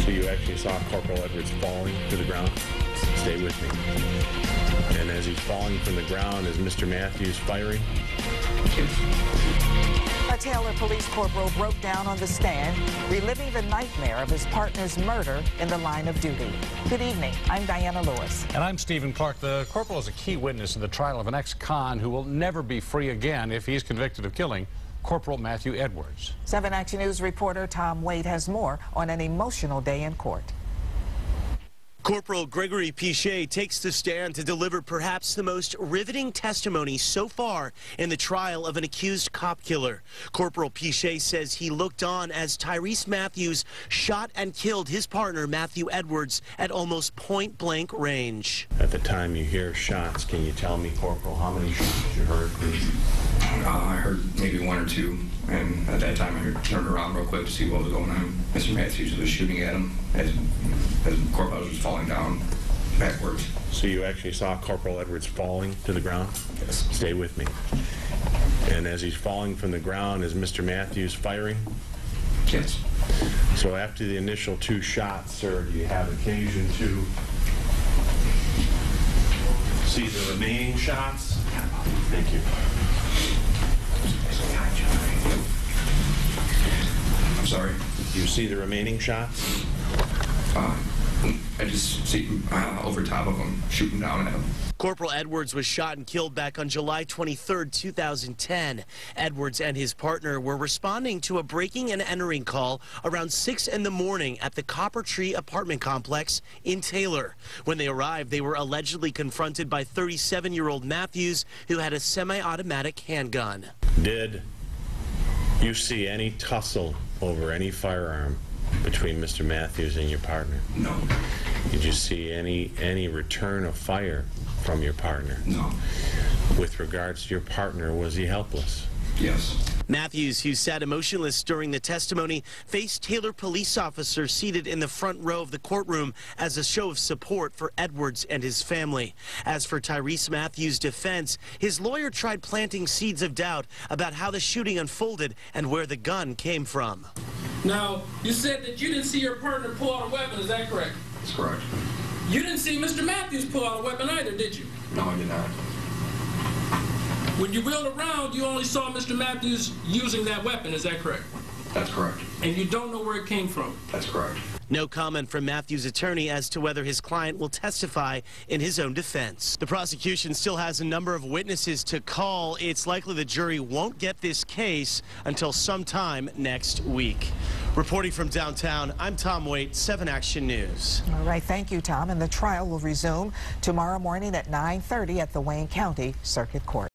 So you actually saw Corporal Edwards falling to the ground? Stay with me. And as he's falling from the ground, is Mr. Matthews firing? A Taylor police corporal broke down on the stand, reliving the nightmare of his partner's murder in the line of duty. Good evening. I'm Diana Lewis. And I'm Stephen Clark. The corporal is a key witness in the trial of an ex-con who will never be free again if he's convicted of killing Corporal Matthew Edwards. 7 Action News reporter Tom Wade has more on an emotional day in court. Corporal Gregory Piche takes the stand to deliver perhaps the most riveting testimony so far in the trial of an accused cop killer. Corporal Piche says he looked on as Tyrese Matthews shot and killed his partner Matthew Edwards at almost point-blank range. At the time you hear shots, can you tell me, Corporal, how many shots you heard, please? I heard maybe one or two, and at that time I turned around real quick to see what was going on. Mr. Matthews was shooting at him as Corporal was falling down backwards. So you actually saw Corporal Edwards falling to the ground? Yes. Stay with me. And as he's falling from the ground, is Mr. Matthews firing? Yes. So after the initial 2 shots, sir, do you have occasion to see the remaining shots? Thank you. I'm sorry. Do you see the remaining shots? I just see him over top of him, shooting down at him. Corporal Edwards was shot and killed back on July 23, 2010. Edwards and his partner were responding to a breaking and entering call around 6 in the morning at the Copper Tree apartment complex in Taylor. When they arrived, they were allegedly confronted by 37-year-old Matthews, who had a semi-automatic handgun. Did you see any tussle over any firearm between Mr. Matthews and your partner? No. Did you see any return of fire from your partner? No. With regards to your partner, was he helpless? Yes. Matthews, who sat emotionless during the testimony, faced Taylor police officers seated in the front row of the courtroom as a show of support for Edwards and his family. As for Tyrese Matthews' defense, his lawyer tried planting seeds of doubt about how the shooting unfolded and where the gun came from. Now, you said that you didn't see your partner pull out a weapon, is that correct? That's correct. You didn't see Mr. Matthews pull out a weapon either, did you? No, I did not. When you wheeled around, you only saw Mr. Matthews using that weapon, is that correct? That's correct. And you don't know where it came from? That's correct. No comment from Matthews' attorney as to whether his client will testify in his own defense. The prosecution still has a number of witnesses to call. It's likely the jury won't get this case until sometime next week. Reporting from downtown, I'm Tom Waite, 7 Action News. All right, thank you, Tom. And the trial will resume tomorrow morning at 9:30 at the Wayne County Circuit Court.